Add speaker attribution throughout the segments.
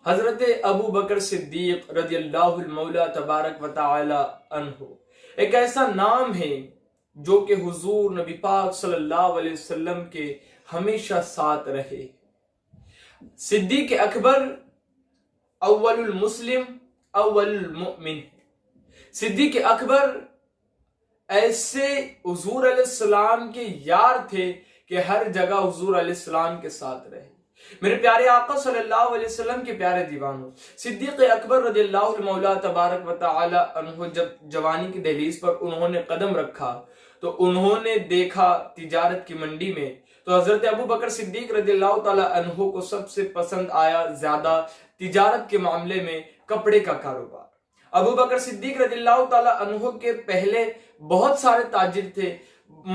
Speaker 1: حضرت ابو بکر صدیق رضی اللہ المولا تبارک و تعالی عنہ ایک ایسا نام ہے جو کہ حضور نبی پاک صلی اللہ علیہ وسلم کے ہمیشہ ساتھ رہے۔ صدیق اکبر اول المسلم اول المؤمن۔ صدیق اکبر ایسے حضور علیہ السلام کے یار تھے کہ ہر جگہ حضور علیہ السلام کے ساتھ رہے۔ میرے پیارے آقا صلی اللہ علیہ وسلم کے پیارے دیوانوں، صدیق اکبر رضی اللہ مولا تبارک و تعالی عنہ جب جوانی کی دہلیز پر انہوں نے قدم رکھا تو انہوں نے دیکھا تجارت کی منڈی میں تو حضرت ابو بکر صدیق رضی اللہ تعالی عنہ کو سب سے پسند آیا زیادہ تجارت کے معاملے میں کپڑے کا کاروبار۔ ابو بکر صدیق رضی اللہ تعالی عنہ کے پہلے بہت سارے تاجر تھے،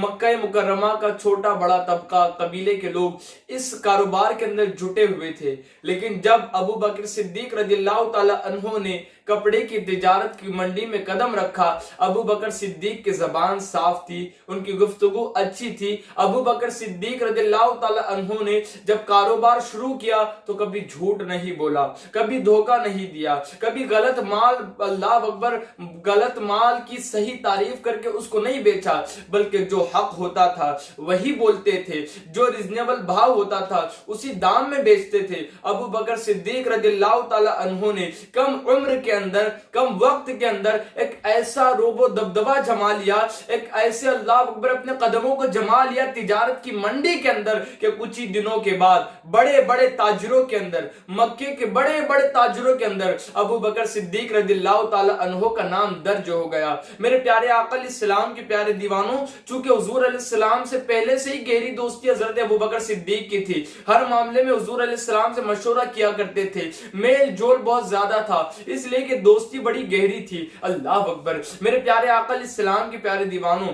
Speaker 1: مکہ مکرمہ کا چھوٹا بڑا طبقہ، قبیلے کے لوگ اس کاروبار کے اندر جٹے ہوئے تھے، لیکن جب ابو بکر صدیق رضی اللہ تعالی عنہ نے کپڑے کی تجارت کی منڈی میں قدم رکھا، ابو بکر صدیق کی زبان صاف تھی، ان کی گفتگو اچھی تھی۔ ابو بکر صدیق رضی اللہ تعالی عنہ نے جب کاروبار شروع کیا تو کبھی جھوٹ نہیں بولا، کبھی دھوکہ نہیں دیا، کبھی غلط مال، اللہ اکبر، غلط مال کی صحیح تعریف کر کے اس کو نہیں بیچا، بلکہ جو حق ہوتا تھا وہی بولتے تھے، جو ریزنیبل بھاؤ ہوتا تھا اسی دام میں بیچتے تھے۔ ابو بکر صدیق رضی اللہ تعالی عنہ نے کم عمر کے اندر، کم وقت کے اندر ایک ایسا روب و دبدبہ جما لیا، ایک ایسے اللہ اکبر اپنے قدموں کو جما لیا تجارت کی منڈی کے اندر کہ کچھ ہی دنوں کے بعد بڑے بڑے تاجروں کے اندر، مکے کے بڑے بڑے تاجروں کے اندر ابو بکر صدیق رضی اللہ تعالی عنہ کا نام درج ہو گیا۔ میرے پیارے آقا علیہ السلام کے پیارے دیوانوں، چونکہ حضور علیہ السلام سے پہلے سے ہی گہری دوستی حضرت ابو بکر صدیق کی تھی، ہر معاملے میں حضور علیہ السلام سے مشورہ کیا کرتے تھے، میل جول بہت زیادہ تھا، اس لیے کہ دوستی بڑی گہری تھی۔ اللہ اکبر، میرے پیارے آقا علیہ السلام کے پیارے دیوانوں،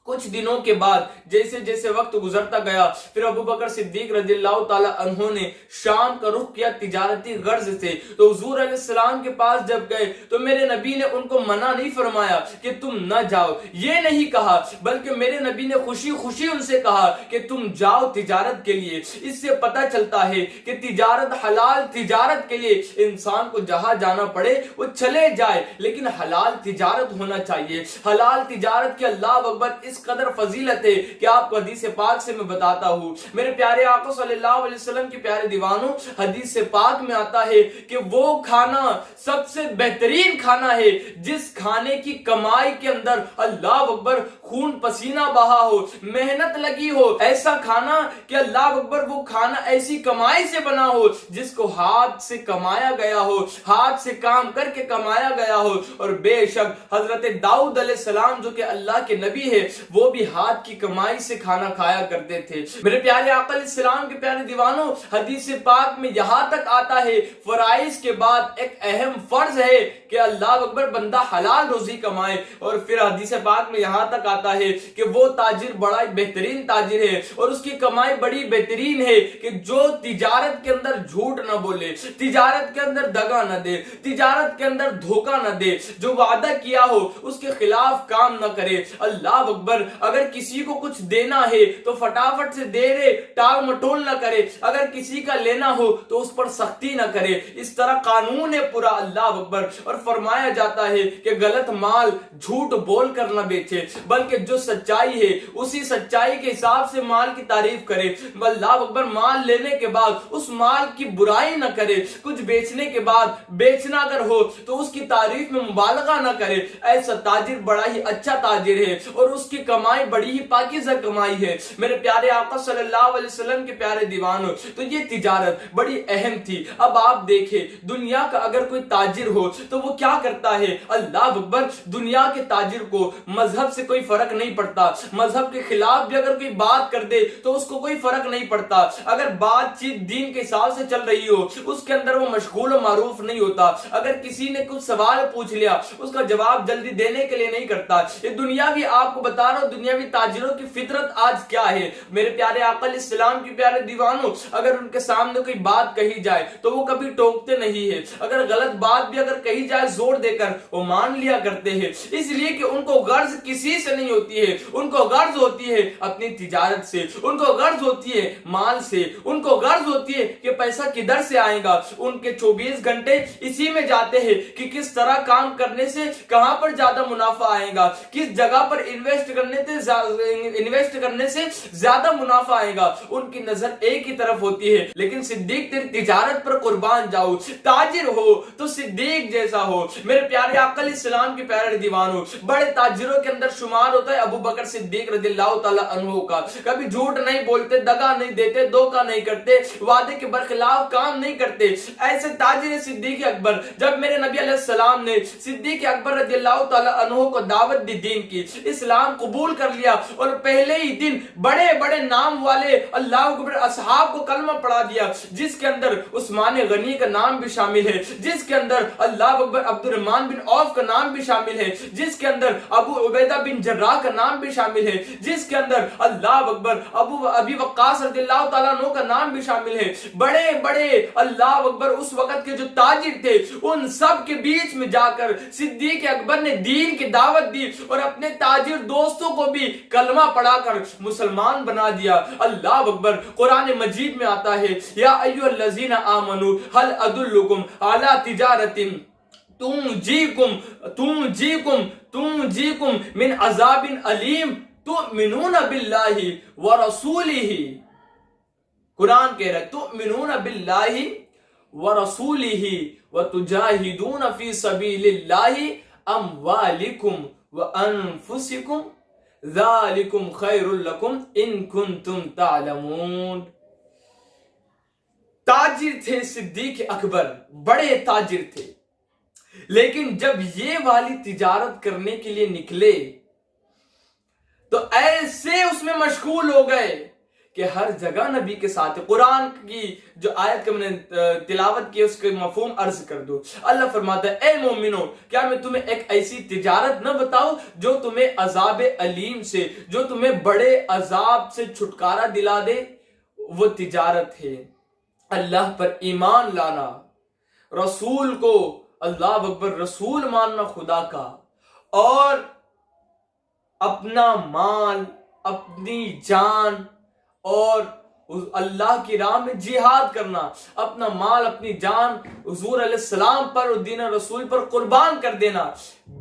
Speaker 1: کچھ دنوں کے بعد جیسے جیسے وقت گزرتا گیا، پھر ابو بکر صدیق رضی اللہ تعالی عنہ نے شام کا رخ کیا تجارتی غرض سے۔ تو حضور علیہ السلام کے پاس جب گئے تو میرے نبی نے ان کو منع نہیں فرمایا کہ تم نہ جاؤ، یہ نہیں کہا، بلکہ میرے نبی نے خوشی خوشی ان سے کہا کہ تم جاؤ تجارت کے لیے۔ اس سے پتہ چلتا ہے کہ تجارت، حلال تجارت کے لیے انسان کو جہاں جانا پڑے وہ چلے جائے، لیکن حلال تجارت ہونا چاہیے۔ حلال تجارت کے اللہ اکبر اس قدر فضیلت ہے کہ آپ کو حدیث پاک سے میں بتاتا ہوں۔ میرے پیارے آقا صلی اللہ علیہ وسلم کے پیارے دیوانوں، حدیث پاک میں آتا ہے کہ وہ کھانا سب سے بہترین کھانا ہے جس کھانے کی کمائی کے اندر اللہ اکبر خون پسینہ بہا ہو، محنت لگی ہو، ایسا کھانا کہ اللہ اکبر وہ کھانا ایسی کمائی سے بنا ہو جس کو ہاتھ سے کمایا گیا ہو، ہاتھ سے کام کر کے کمایا گیا ہو۔ اور بے شک حضرت داؤد علیہ السلام جو کہ اللہ کے نبی ہے، وہ بھی ہاتھ کی کمائی سے کھانا کھایا کرتے تھے۔ میرے پیارے آقا علیہ السلام کے پیارے دیوانوں، حدیث پاک میں یہاں تک آتا ہے، فرائض کے بعد ایک اہم فرض ہے کہ اللہ اکبر بندہ حلال روزی کمائے۔ اور پھر حدیث پاک میں یہاں تک آتا ہے کہ وہ تاجر بڑا بہترین تاجر ہے اور اس کی کمائی بڑی بہترین ہے کہ جو تجارت کے اندر جھوٹ نہ بولے، تجارت کے اندر دغا نہ دے، تجارت کے اندر دھوکہ نہ دے، جو وعدہ کیا ہو اس کے خلاف کام نہ کرے۔ اللہ اکبر، اگر کسی کو کچھ دینا ہے تو فٹافٹ سے دے دے، ٹال مٹول نہ کرے، اگر کسی کا لینا ہو تو اس پر سختی نہ کرے۔ اس طرح قانون ہے پورا، اللہ اکبر۔ اور فرمایا جاتا ہے کہ غلط مال جھوٹ بول کر نہ بیچے، بلکہ جو سچائی ہے اسی سچائی کے حساب سے مال کی تعریف کرے۔ اللہ اکبر، مال لینے کے بعد اس مال کی برائی نہ کرے، کچھ بیچنے کے بعد بیچنا اگر ہو تو اس کی تعریف میں مبالغہ نہ کرے۔ ایسا تاجر بڑا ہی اچھا تاجر ہے اور اس کی کمائی بڑی ہی پاکیزہ کمائی ہے۔ میرے پیارے آقا صلی اللہ علیہ وسلم کے پیارے دیوانوں، تو یہ تجارت بڑی اہم تھی۔ اب آپ دیکھیں، دنیا کا اگر کوئی تاجر ہو تو وہ کیا کرتا ہے؟ اللہ اکبر، دنیا کے تاجر کو مذہب سے کوئی فرق نہیں پڑتا، مذہب کے خلاف بھی اگر کوئی بات کر دے تو اس کو کوئی فرق نہیں پڑتا، اگر بات چیت دین کے حساب سے چل رہی ہو اس کے اندر وہ مشغول و معروف نہیں ہوتا، اگر کسی نے کچھ سوال پوچھ لیا اس کا جواب جلدی دینے کے لیے نہیں کرتا۔ یہ دنیا بھی آپ کو بتا کاروباروں دنیاوی تاجروں کی فطرت آج کیا ہے؟ میرے پیارے آقا علیہ السلام کی پیارے دیوانوں، اگر ان کے سامنے کوئی بات کہی جائے تو وہ کبھی ٹوکتے نہیں ہے، اگر غلط بات بھی اگر کہی جائے زور دے کر وہ مان لیا کرتے ہیں، اس لیے کہ ان کو غرض کسی سے نہیں ہوتی ہے، ان کو غرض ہوتی ہے اپنی تجارت سے، ان کو غرض ہوتی ہے مال سے، ان کو غرض ہوتی ہے کہ پیسہ کدھر سے آئے گا۔ ان کے 24 گھنٹے اسی میں جاتے ہیں کہ کس طرح کام کرنے سے کہاں پر زیادہ منافع آئے گا، کس جگہ پر انویسٹ کرنے سے زیادہ منافع آئے گا، ان کی نظر ایک ہی طرف ہوتی ہے۔ لیکن صدیق تیری تجارت پر قربان جاؤ، تاجر ہو تو صدیق جیسا ہو۔ میرے پیارے آقا علیہ السلام کے پیارے دیوانوں، بڑے تاجروں کے اندر شمار ہوتا ہے ابو بکر صدیق رضی اللہ تعالی عنہ کا۔ کبھی جھوٹ نہیں بولتے، دغا نہیں دیتے، دھوکہ نہیں کرتے، وعدے کے برخلاف کام نہیں کرتے، ایسے تاجر صدیق اکبر۔ جب میرے نبی علیہ السلام نے صدیق اکبر رضی اللہ تعالی عنہ کو دعوت دی دین کی، اسلام قبول کر لیا، اور پہلے ہی دن بڑے بڑے نام والے اللہ اکبر اصحاب کو کلمہ پڑھا دیا، جس کے اندر عثمان غنی کا نام بھی شامل ہے، جس کے اندر اللہ اکبر عبد الرحمن بن عوف کا نام بھی شامل ہے، جس کے اندر ابو عبیدہ بن جراح کا نام بھی شامل ہے، جس کے اندر اللہ اکبر ابی وقاص رضی اللہ تعالیٰ عنہ کا نام بھی شامل ہے۔ بڑے بڑے اللہ اکبر اس وقت کے جو تاجر تھے، ان سب کے بیچ میں جا کر صدیق اکبر نے دین کی دعوت دی، اور اپنے تاجر دوستوں کو بھی کلمہ پڑھا کر مسلمان بنا دیا۔ اللہ اکبر قرآن مجید میں آتا ہے، یا ایھا الذین آمنوا هل ادلکم علی تجارۃ تنجیکم من عذاب علیم تؤمنون باللہ ورسولہ۔ قرآن کہہ رہا ہے تؤمنون باللہ ورسولہ وتجاہدون فی سبیل اللہ اموالکم وانفسکم ذالکم خیر لکم ان کنتم تعلمون۔ تاجر تھے صدیق اکبر، بڑے تاجر تھے، لیکن جب یہ والی تجارت کرنے کے لیے نکلے تو ایسے اس میں مشغول ہو گئے کہ ہر جگہ نبی کے ساتھ۔ قرآن کی جو آیت کا میں نے تلاوت کی اس کے مفہوم عرض کر دو۔ اللہ فرماتا ہے اے مومنو، کیا میں تمہیں ایک ایسی تجارت نہ بتاؤں جو تمہیں عذاب علیم سے، جو تمہیں بڑے عذاب سے چھٹکارا دلا دے؟ وہ تجارت ہے اللہ پر ایمان لانا، رسول کو اللہ اکبر رسول ماننا خدا کا، اور اپنا مال، اپنی جان اور اللہ کی راہ میں جہاد کرنا، اپنا مال اپنی جان حضور علیہ السلام پر اور دین رسول پر قربان کر دینا،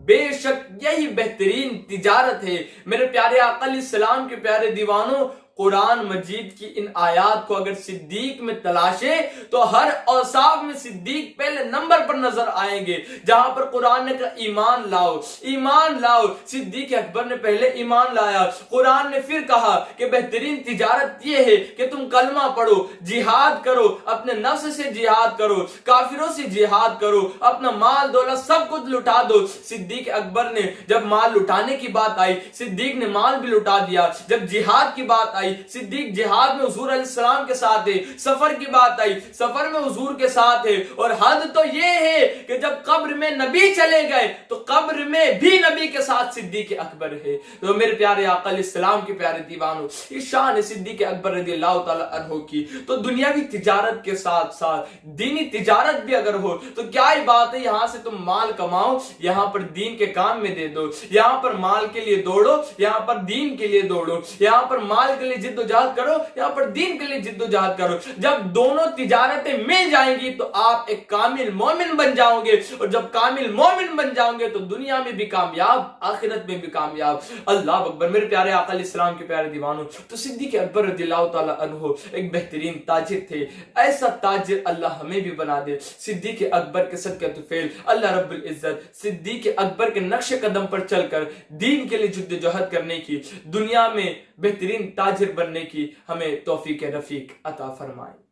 Speaker 1: بے شک یہی بہترین تجارت ہے۔ میرے پیارے آقا علیہ السلام کے پیارے دیوانوں، قرآن مجید کی ان آیات کو اگر صدیق میں تلاشے تو ہر اوصاف میں صدیق پہلے نمبر پر نظر آئیں گے۔ جہاں پر قرآن نے کہا ایمان لاؤ، ایمان لاؤ، صدیق اکبر نے پہلے ایمان لایا۔ قرآن نے پھر کہا کہ بہترین تجارت یہ ہے کہ تم کلمہ پڑھو، جہاد کرو، اپنے نفس سے جہاد کرو، کافروں سے جہاد کرو، اپنا مال دولت سب کچھ لٹا دو۔ صدیق اکبر نے جب مال لٹانے کی بات آئی، صدیق نے مال بھی لٹا دیا۔ جب جہاد کی بات آئی، صدیق جہاد میں حضور علیہ السلام کے ساتھ ہے۔ سفر کی بات آئی، سفر میں حضور کے ساتھ ہے۔ اور حد تو یہ ہے کہ جب قبر میں نبی چلے گئے تو قبر میں بھی نبی کے ساتھ صدیق اکبر ہے۔ تو میرے پیارے آقا علیہ السلام کے پیارے دیوانوں، یہ شان ہے صدیق اکبر رضی اللہ تعالی عنہ کی۔ تو دنیاوی تجارت کے ساتھ ساتھ دینی تجارت بھی اگر ہو تو کیا ہی بات ہے، یہاں سے تم مال کماؤ، یہاں پر دین کے کام میں دے دو، یہاں پر مال کے لیے دوڑو، یہاں پر دین کے لیے دوڑو، یہاں پر مال کے لیے جد و جہد کرو، یہاں پر دین کے لیے جد و جہد کرو۔ جب دونوں تجارتیں مل جائیں گی تو آپ ایک کامل مومن بن جاؤ گے، اور جب کامل مومن بن جاؤ گے تو دنیا میں بھی کامیاب، آخرت میں بھی کامیاب۔ اللہ اکبر۔ میرے پیارے آقا علیہ السلام کے پیارے دیوانوں، تو صدیق اکبر رضی اللہ تعالی عنہ ایک بہترین تاجر تھے۔ ایسا تاجر اللہ ہمیں بھی بنا دے۔ صدیق اکبر کے صدقہ طفیل اللہ رب العزت صدیق اکبر کے نقش قدم پر چل کر دین کے لیے جد و جہد کرنے کی، دنیا میں بہترین تاجر بننے کی ہمیں توفیق رفیق عطا فرمائے۔